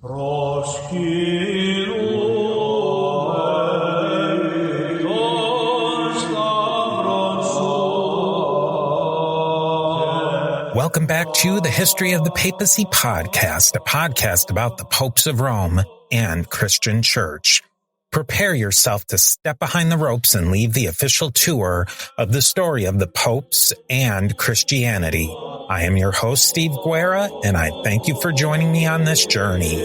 Welcome back to the History of the Papacy podcast, a podcast about the popes of Rome and Christian Church. Prepare yourself to step behind the ropes and leave the official tour of the story of the popes and Christianity. I am your host, Steve Guerra, and I thank you for joining me on this journey.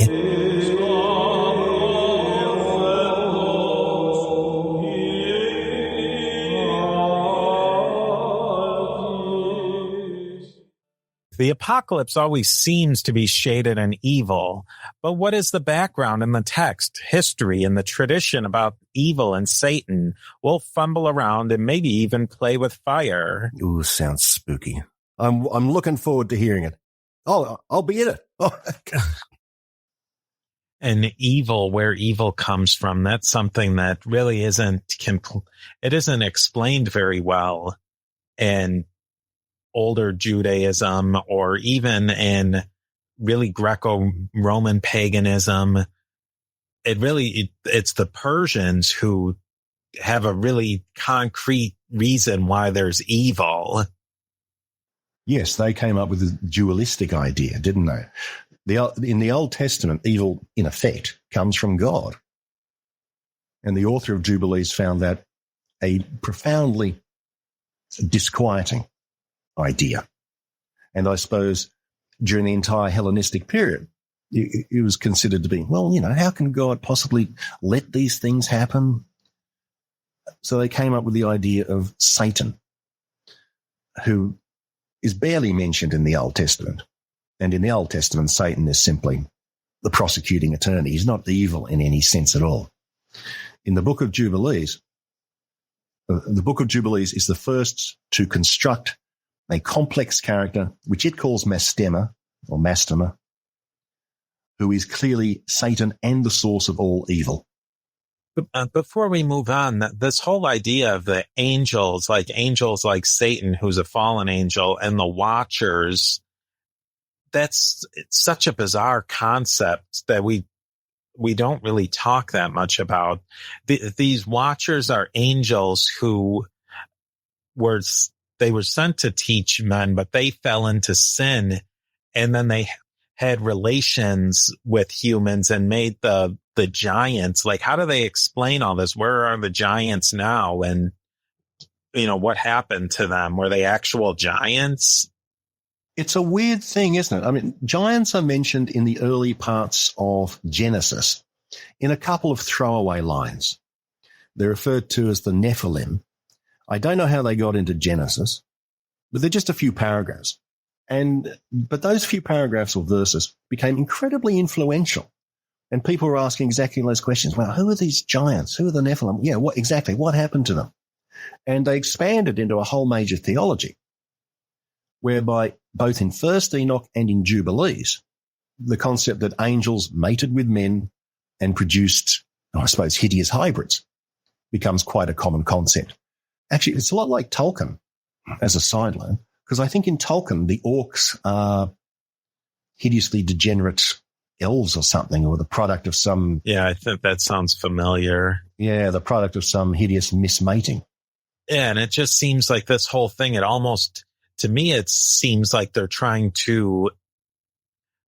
The apocalypse always seems to be shaded in evil, but what is the background in the text, history, and the tradition about evil and Satan? We'll fumble around and maybe even play with fire. Ooh, sounds spooky. I'm looking forward to hearing it. Oh, I'll be in it. Oh. And evil, where evil comes from, that's something that really isn't explained very well in older Judaism or even in really Greco-Roman paganism. It's the Persians who have a really concrete reason why there's evil. Yes, they came up with a dualistic idea, didn't they? In the Old Testament, evil, in effect, comes from God. And the author of Jubilees found that a profoundly disquieting idea. And I suppose during the entire Hellenistic period, it was considered to be, well, how can God possibly let these things happen? So they came up with the idea of Satan, who is barely mentioned in the Old Testament. And in the Old Testament, Satan is simply the prosecuting attorney. He's not evil in any sense at all. In the Book of Jubilees, the Book of Jubilees is the first to construct a complex character, which it calls Mastema, who is clearly Satan and the source of all evil. But before we move on, this whole idea of the angels like Satan, who's a fallen angel, and the Watchers, it's such a bizarre concept that we don't really talk that much about. These Watchers are angels who were sent to teach men, but they fell into sin, and then they had relations with humans and made the giants. Like, how do they explain all this? Where are the giants now? And, what happened to them? Were they actual giants? It's a weird thing, isn't it? I mean, giants are mentioned in the early parts of Genesis in a couple of throwaway lines. They're referred to as the Nephilim. I don't know how they got into Genesis, but they're just a few paragraphs. But those few paragraphs or verses became incredibly influential. And people were asking exactly those questions. Well, who are these giants? Who are the Nephilim? Yeah, what happened to them? And they expanded into a whole major theology, whereby both in First Enoch and in Jubilees, the concept that angels mated with men and produced, I suppose, hideous hybrids becomes quite a common concept. Actually, it's a lot like Tolkien, as a sideline, because I think in Tolkien, the orcs are hideously degenerate elves or something, or the product of some... Yeah, I think that sounds familiar. Yeah, the product of some hideous mismating. Yeah, and it just seems like this whole thing, to me, it seems like they're trying to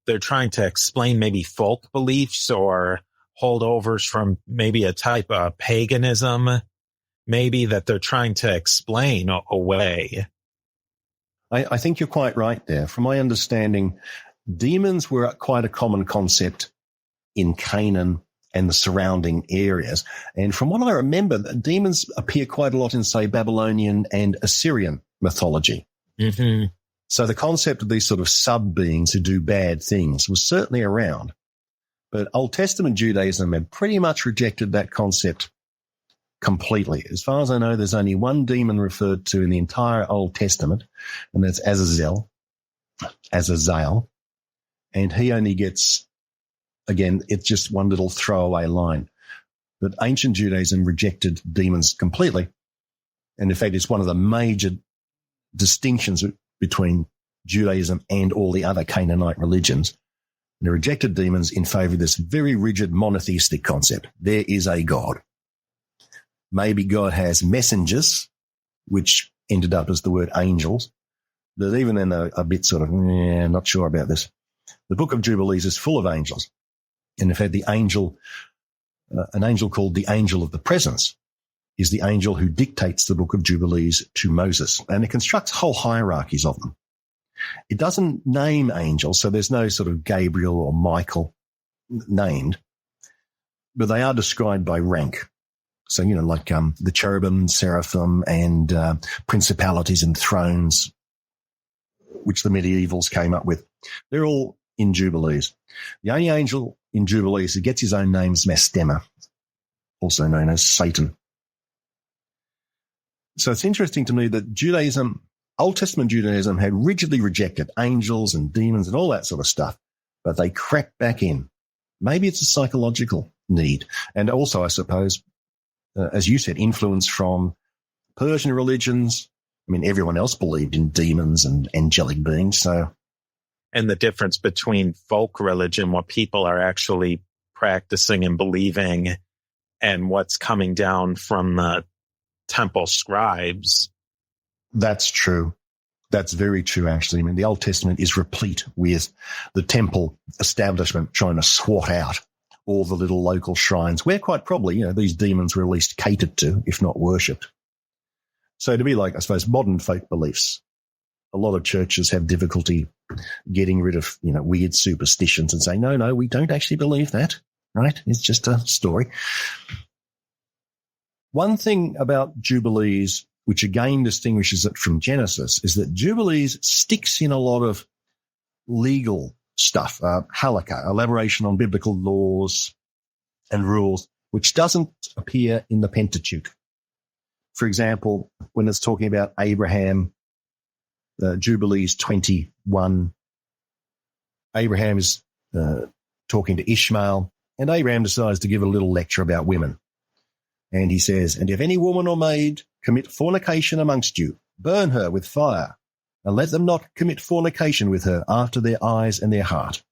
explain maybe folk beliefs or holdovers from maybe a type of paganism, maybe that they're trying to explain away. I think you're quite right there. From my understanding, demons were quite a common concept in Canaan and the surrounding areas. And from what I remember, demons appear quite a lot in, say, Babylonian and Assyrian mythology. Mm-hmm. So the concept of these sort of sub-beings who do bad things was certainly around. But Old Testament Judaism had pretty much rejected that concept completely. As far as I know, there's only one demon referred to in the entire Old Testament, and that's Azazel. And he only gets, again, it's just one little throwaway line. But ancient Judaism rejected demons completely. And in fact, it's one of the major distinctions between Judaism and all the other Canaanite religions, And they rejected demons in favor of this very rigid monotheistic concept. There is a God. Maybe God has messengers, which ended up as the word angels. But even then, they're a bit sort of, not sure about this. The Book of Jubilees is full of angels. And in fact, an angel called the Angel of the Presence is the angel who dictates the Book of Jubilees to Moses. And it constructs whole hierarchies of them. It doesn't name angels, so there's no sort of Gabriel or Michael named, but they are described by rank. So, like the cherubim, seraphim, and principalities and thrones, which the medievals came up with. They're all in Jubilees. The only angel in Jubilees who gets his own name is Mastema, also known as Satan. So it's interesting to me that Judaism, Old Testament Judaism, had rigidly rejected angels and demons and all that sort of stuff, but they crept back in. Maybe it's a psychological need. And also, I suppose, as you said, influence from Persian religions. I mean, everyone else believed in demons and angelic beings, so. And the difference between folk religion, what people are actually practicing and believing, and what's coming down from the temple scribes. That's true. That's very true, actually. I mean, the Old Testament is replete with the temple establishment trying to swat out all the little local shrines where quite probably, these demons were at least catered to, if not worshipped. So to be like, I suppose, modern folk beliefs, a lot of churches have difficulty getting rid of, weird superstitions and saying, no, we don't actually believe that, right? It's just a story. One thing about Jubilees, which again distinguishes it from Genesis, is that Jubilees sticks in a lot of legal stuff, halakha, elaboration on biblical laws and rules, which doesn't appear in the Pentateuch. For example, when it's talking about Abraham, Jubilees 21, Abraham is talking to Ishmael, and Abraham decides to give a little lecture about women. And he says, "And if any woman or maid commit fornication amongst you, burn her with fire, and let them not commit fornication with her after their eyes and their heart."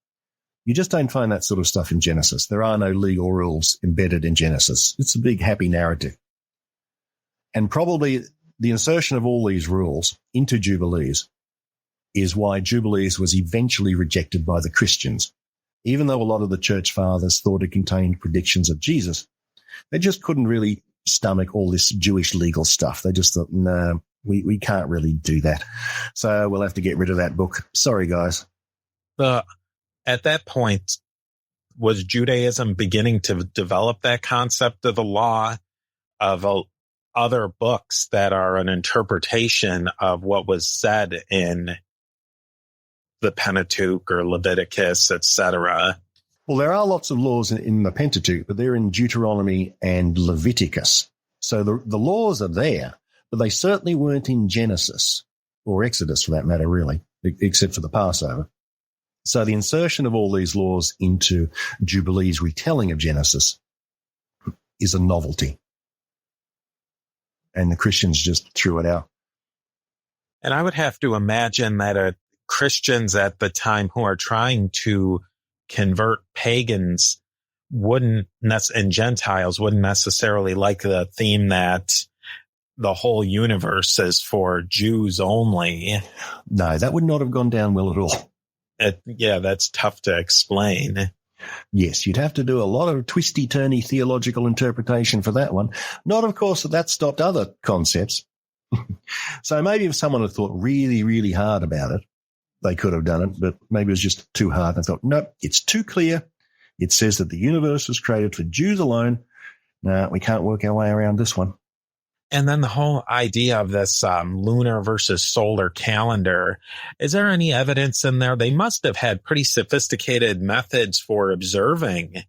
You just don't find that sort of stuff in Genesis. There are no legal rules embedded in Genesis. It's a big, happy narrative. And probably the insertion of all these rules into Jubilees is why Jubilees was eventually rejected by the Christians. Even though a lot of the church fathers thought it contained predictions of Jesus, they just couldn't really stomach all this Jewish legal stuff. They just thought, no, we can't really do that. So we'll have to get rid of that book. Sorry, guys. At that point, was Judaism beginning to develop that concept of the law of other books that are an interpretation of what was said in the Pentateuch or Leviticus, etc.? Well, there are lots of laws in the Pentateuch, but they're in Deuteronomy and Leviticus. So the laws are there, but they certainly weren't in Genesis or Exodus for that matter, really, except for the Passover. So the insertion of all these laws into Jubilee's retelling of Genesis is a novelty. And the Christians just threw it out. And I would have to imagine that Christians at the time who are trying to convert pagans and Gentiles wouldn't necessarily like the theme that the whole universe is for Jews only. No, that would not have gone down well at all. That's tough to explain. Yes, you'd have to do a lot of twisty-turny theological interpretation for that one. Not, of course, that stopped other concepts. So maybe if someone had thought really, really hard about it, they could have done it, but maybe it was just too hard. And thought, nope, it's too clear. It says that the universe was created for Jews alone. No, we can't work our way around this one. And then the whole idea of this lunar versus solar calendar, is there any evidence in there? They must have had pretty sophisticated methods for observing.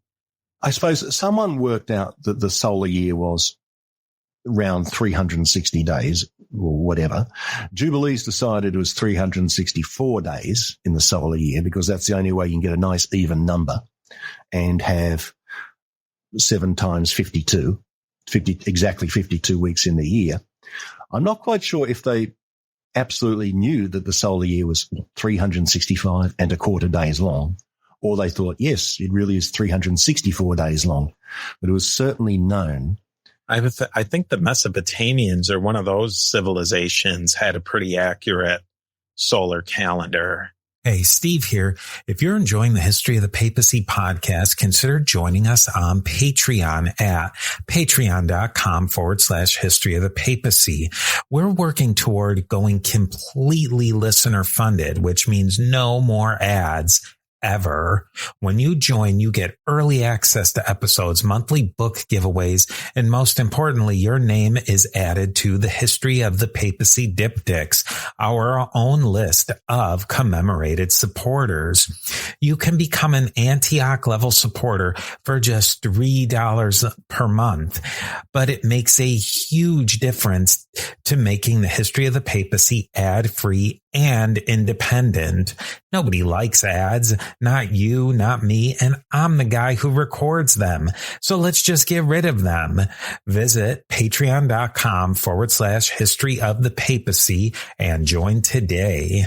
I suppose someone worked out that the solar year was around 360 days or whatever. Jubilees decided it was 364 days in the solar year because that's the only way you can get a nice even number and have 7 times 52. Exactly 52 weeks in the year. I'm not quite sure if they absolutely knew that the solar year was 365 and a quarter days long, Or they thought, yes, it really is 364 days long. But it was certainly known. I think the Mesopotamians, or one of those civilizations, had a pretty accurate solar calendar. Hey, Steve here. If you're enjoying the History of the Papacy podcast, consider joining us on Patreon at patreon.com/History of the Papacy. We're working toward going completely listener funded, which means no more ads ever. When you join, you get early access to episodes, monthly book giveaways, and most importantly, your name is added to the History of the Papacy Diptychs, our own list of commemorated supporters. You can become an Antioch level supporter for just $3 per month, but it makes a huge difference to making the History of the Papacy ad-free and independent. Nobody likes ads, not you, not me, and I'm the guy who records them. So let's just get rid of them. Visit patreon.com/History of the Papacy and join today.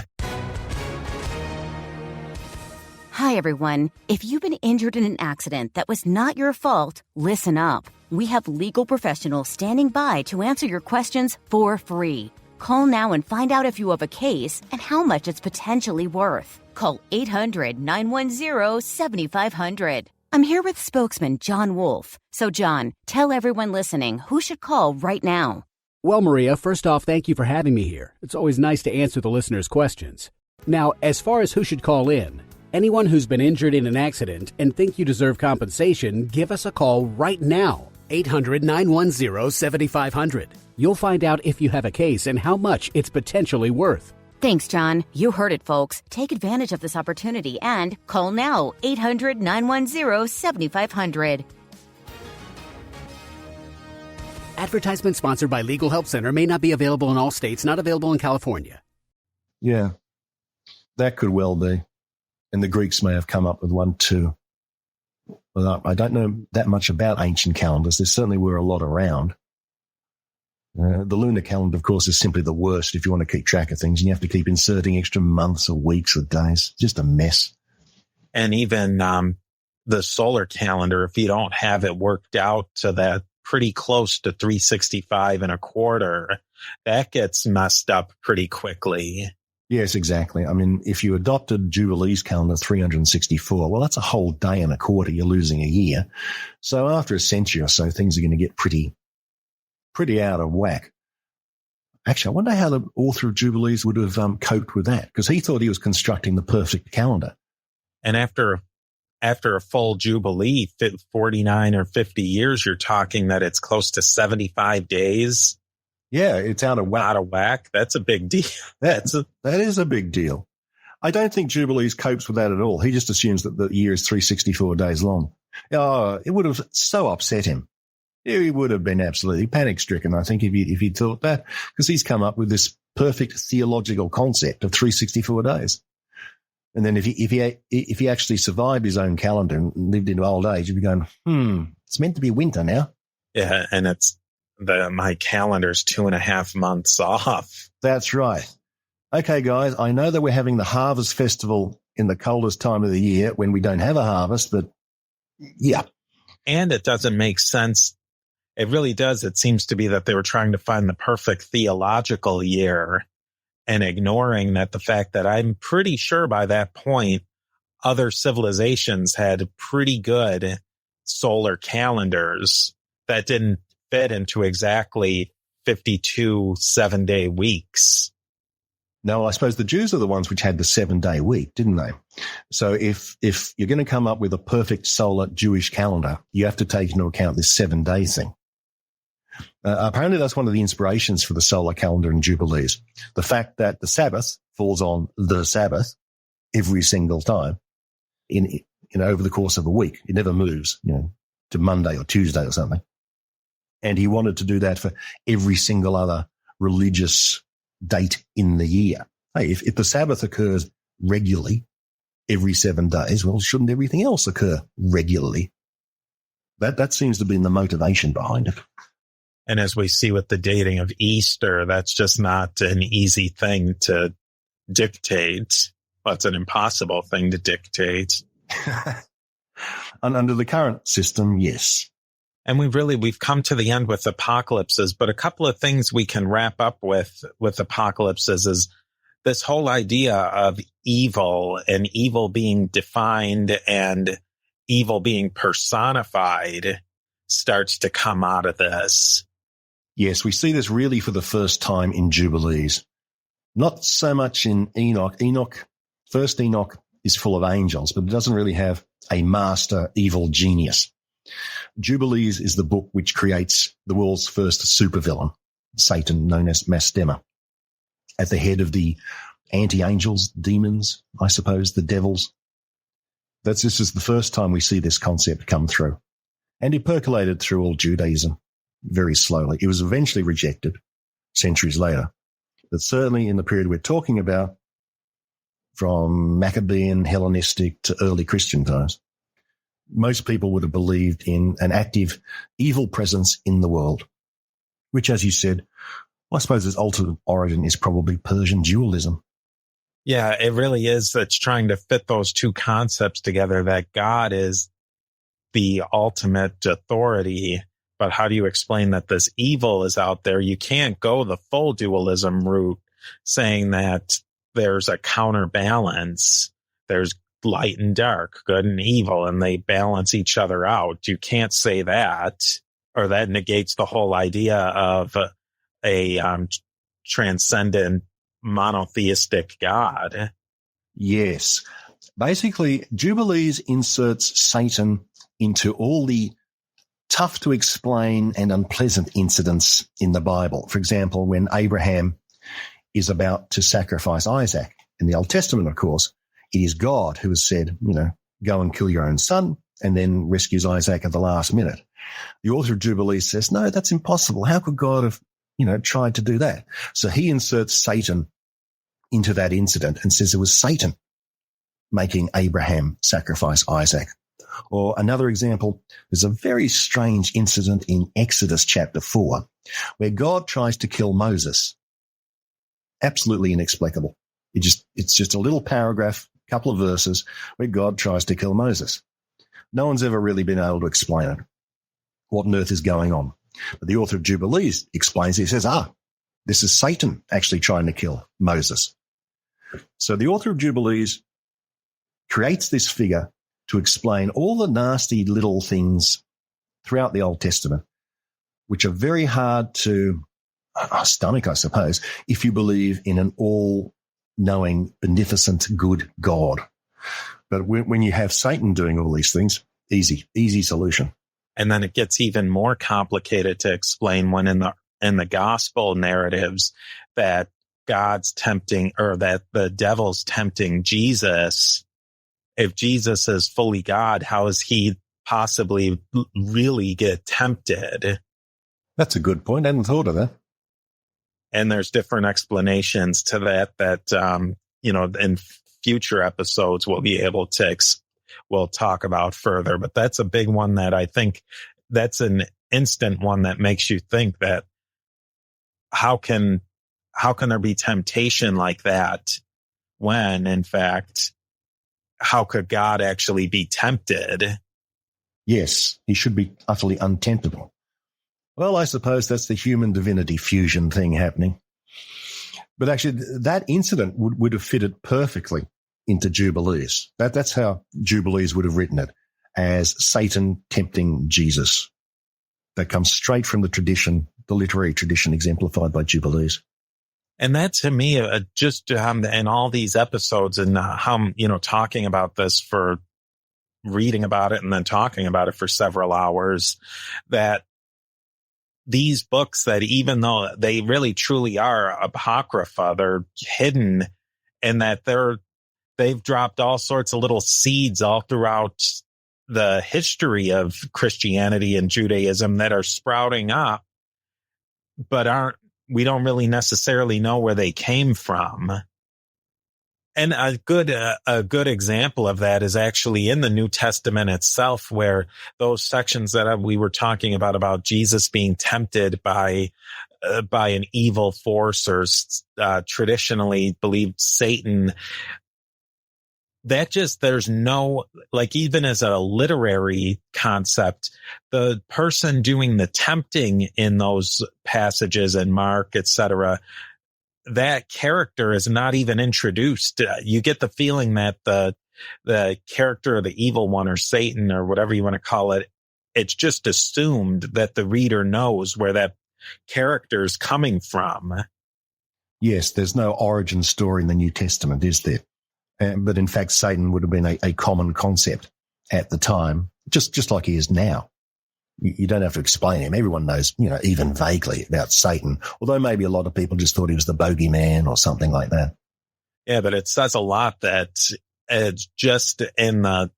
Hi, everyone. If you've been injured in an accident that was not your fault, listen up. We have legal professionals standing by to answer your questions for free. Call now and find out if you have a case and how much it's potentially worth. Call 800-910-7500. I'm here with spokesman John Wolfe. So, John, tell everyone listening who should call right now. Well, Maria, first off, thank you for having me here. It's always nice to answer the listeners' questions. Now, as far as who should call in, anyone who's been injured in an accident and think you deserve compensation, give us a call right now. 800-910-7500. You'll find out if you have a case and how much it's potentially worth. Thanks, John. You heard it, folks. Take advantage of this opportunity and call now. 800-910-7500. Advertisement sponsored by Legal Help Center. May not be available in all states. Not available in California. Yeah, that could well be. And the Greeks may have come up with one too. Well, I don't know that much about ancient calendars. There certainly were a lot around. The lunar calendar, of course, is simply the worst if you want to keep track of things, and you have to keep inserting extra months or weeks or days. Just a mess. And even the solar calendar, if you don't have it worked out to that pretty close to 365 and a quarter, that gets messed up pretty quickly. Yes, exactly. I mean, if you adopted Jubilee's calendar 364, well, that's a whole day and a quarter. You're losing a year. So after a century or so, things are going to get pretty out of whack. Actually, I wonder how the author of Jubilees would have coped with that, because he thought he was constructing the perfect calendar. And after a full Jubilee, 49 or 50 years, you're talking that it's close to 75 days. Yeah, it's out of whack. Out of whack. That's a big deal. That is a big deal. I don't think Jubilees copes with that at all. He just assumes that the year is 364 days long. Oh, it would have so upset him. He would have been absolutely panic-stricken, I think, if he thought that, because he's come up with this perfect theological concept of 364 days. And then if he actually survived his own calendar and lived into old age, he'd be going, it's meant to be winter now. Yeah, and my calendar's 2.5 months off. That's right. Okay, guys, I know that we're having the Harvest Festival in the coldest time of the year when we don't have a harvest, but yeah. And it doesn't make sense. It really does. It seems to be that they were trying to find the perfect theological year and ignoring that the fact that I'm pretty sure by that point, other civilizations had pretty good solar calendars that didn't fit into exactly 52 7-day weeks. No, I suppose the Jews are the ones which had the 7-day week, didn't they? So if you're going to come up with a perfect solar Jewish calendar, you have to take into account this 7-day thing. Apparently that's one of the inspirations for the solar calendar and Jubilees. The fact that the Sabbath falls on the Sabbath every single time over the course of a week. It never moves, to Monday or Tuesday or something. And he wanted to do that for every single other religious date in the year. Hey, if the Sabbath occurs regularly every 7 days, well, shouldn't everything else occur regularly? That seems to be the motivation behind it. And as we see with the dating of Easter, that's just not an easy thing to dictate. Well, it's an impossible thing to dictate. And under the current system, yes. And we've come to the end with apocalypses, but a couple of things we can wrap up with apocalypses is this whole idea of evil and evil being defined and evil being personified starts to come out of this. Yes, we see this really for the first time in Jubilees. Not so much in Enoch. First Enoch is full of angels, but it doesn't really have a master evil genius. Jubilees is the book which creates the world's first supervillain, Satan, known as Mastema, at the head of the anti-angels, demons, I suppose, the devils. This is the first time we see this concept come through. And it percolated through all Judaism very slowly. It was eventually rejected centuries later. But certainly in the period we're talking about, from Maccabean, Hellenistic to early Christian times, most people would have believed in an active evil presence in the world, which, as you said, I suppose its ultimate origin is probably Persian dualism. Yeah, it really is. It's trying to fit those two concepts together, that God is the ultimate authority. But how do you explain that this evil is out there? You can't go the full dualism route, saying that there's a counterbalance. There's light and dark, good and evil, and they balance each other out. You can't say that, or that negates the whole idea of a transcendent monotheistic God. Yes. Basically, Jubilees inserts Satan into all the tough to explain and unpleasant incidents in the Bible. For example, when Abraham is about to sacrifice Isaac in the Old Testament, of course, it is God who has said, go and kill your own son, and then rescues Isaac at the last minute. The author of Jubilees says, no, that's impossible. How could God have, tried to do that? So he inserts Satan into that incident and says it was Satan making Abraham sacrifice Isaac. Or another example, there's a very strange incident in Exodus chapter 4 where God tries to kill Moses. Absolutely inexplicable. It's just a little paragraph, couple of verses where God tries to kill Moses. No one's ever really been able to explain it. What on earth is going on? But the author of Jubilees explains, he says, this is Satan actually trying to kill Moses. So the author of Jubilees creates this figure to explain all the nasty little things throughout the Old Testament, which are very hard to stomach, I suppose, if you believe in an all-knowing, beneficent, good God. But when you have Satan doing all these things, easy solution. And then it gets even more complicated to explain when in the gospel narratives that God's tempting, or that the devil's tempting Jesus. If Jesus is fully God, how is he possibly really get tempted? That's a good point. I hadn't thought of that. And there's different explanations to that, in future episodes we'll be able to we'll talk about further. But that's a big one that I think that's an instant one that makes you think that how can there be temptation like that when, in fact, how could God actually be tempted? Yes, he should be utterly untemptable. Well, I suppose that's the human divinity fusion thing happening. But actually, that incident would have fitted perfectly into Jubilees. That's how Jubilees would have written it, as Satan tempting Jesus. That comes straight from the tradition, the literary tradition exemplified by Jubilees. And that, to me, just in all these episodes and how, talking about this, for reading about it and then talking about it for several hours, that these books, that even though they really truly are apocrypha, they're hidden, and that they've dropped all sorts of little seeds all throughout the history of Christianity and Judaism that are sprouting up, but we don't really necessarily know where they came from. And a good example of that is actually in the New Testament itself, where those sections that we were talking about Jesus being tempted by an evil force, or traditionally believed Satan, there's no, like, even as a literary concept, the person doing the tempting in those passages in Mark, etc., that character is not even introduced. You get the feeling that the character of the evil one, or Satan, or whatever you want to call it, it's just assumed that the reader knows where that character is coming from. Yes, there's no origin story in the New Testament, is there? But in fact, Satan would have been a common concept at the time, just like he is now. You don't have to explain him. Everyone knows, even vaguely about Satan, although maybe a lot of people just thought he was the bogeyman or something like that. Yeah, but it says a lot that it's just in the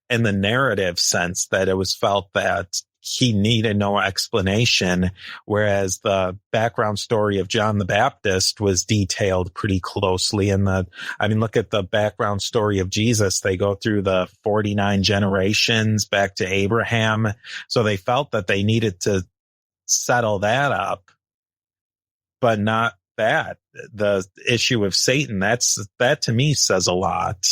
narrative sense that it was felt that he needed no explanation, whereas the background story of John the Baptist was detailed pretty closely. Look at the background story of Jesus. They go through the 49 generations back to Abraham. So they felt that they needed to settle that up, but not that. The issue of Satan, that to me says a lot.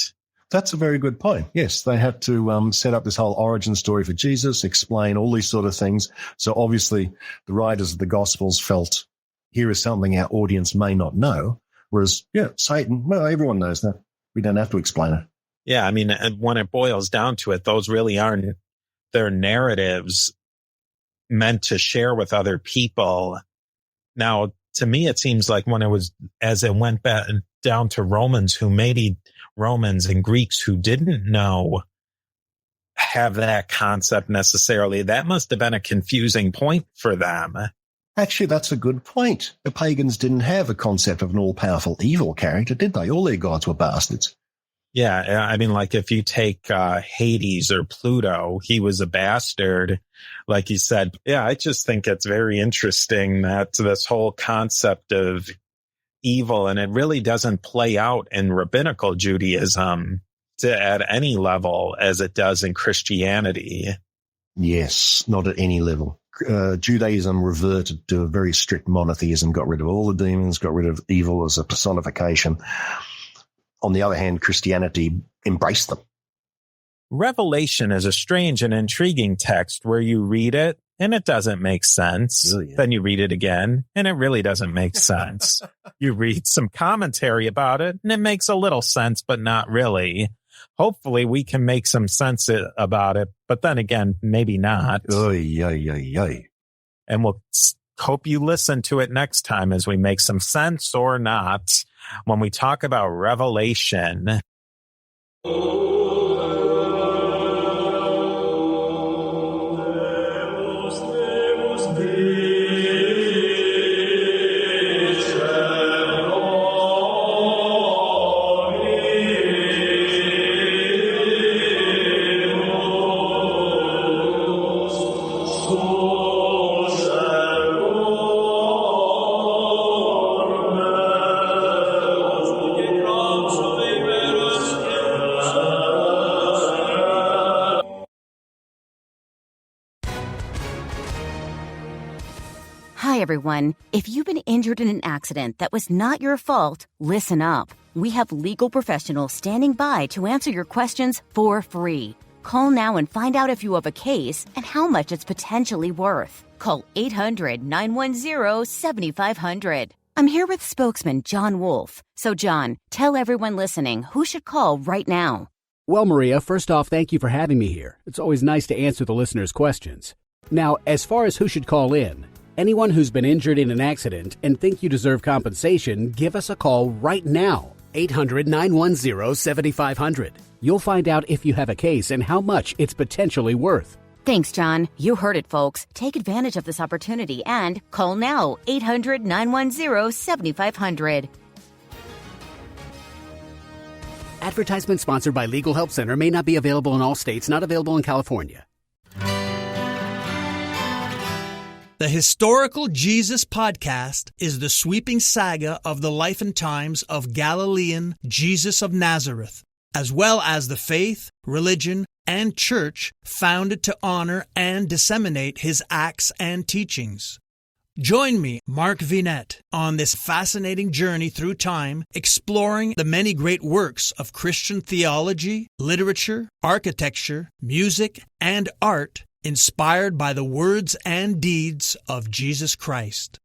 That's a very good point. Yes, they had to set up this whole origin story for Jesus, explain all these sort of things. So obviously the writers of the Gospels felt, here is something our audience may not know. Whereas, Satan, well, everyone knows that. We don't have to explain it. Yeah, when it boils down to it, those really aren't their narratives meant to share with other people. Now, to me, it seems like as it went back down to Romans, who maybe Romans and Greeks who didn't know have that concept necessarily, that must have been a confusing point for them. Actually, that's a good point. The pagans didn't have a concept of an all-powerful evil character, did they? All their gods were bastards. Yeah, if you take Hades or Pluto, he was a bastard, like you said. Yeah, I just think it's very interesting that this whole concept of evil, and it really doesn't play out in rabbinical Judaism at any level as it does in Christianity. Yes, not at any level. Judaism reverted to a very strict monotheism, got rid of all the demons, got rid of evil as a personification. On the other hand, Christianity embraced them. Revelation is a strange and intriguing text where you read it and it doesn't make sense. Oh, yeah. Then you read it again and it really doesn't make sense. You read some commentary about it and it makes a little sense, but not really. Hopefully we can make some sense about it, but then again, maybe not. Oy, oy, oy, oy. And we'll hope you listen to it next time as we make some sense or not when we talk about Revelation. Hi, everyone. If you've been injured in an accident that was not your fault, listen up. We have legal professionals standing by to answer your questions for free. Call now and find out if you have a case and how much it's potentially worth. Call 800-910-7500. I'm here with spokesman John Wolf. So, John, tell everyone listening who should call right now. Well, Maria, first off, thank you for having me here. It's always nice to answer the listeners' questions. Now, as far as who should call in, anyone who's been injured in an accident and think you deserve compensation, give us a call right now. 800-910-7500. You'll find out if you have a case and how much it's potentially worth. Thanks, John. You heard it, folks. Take advantage of this opportunity and call now. 800-910-7500. Advertisement sponsored by Legal Help Center may not be available in all states, not available in California. The Historical Jesus Podcast is the sweeping saga of the life and times of Galilean Jesus of Nazareth, as well as the faith, religion, and church founded to honor and disseminate his acts and teachings. Join me, Mark Vinette, on this fascinating journey through time, exploring the many great works of Christian theology, literature, architecture, music, and art, inspired by the words and deeds of Jesus Christ.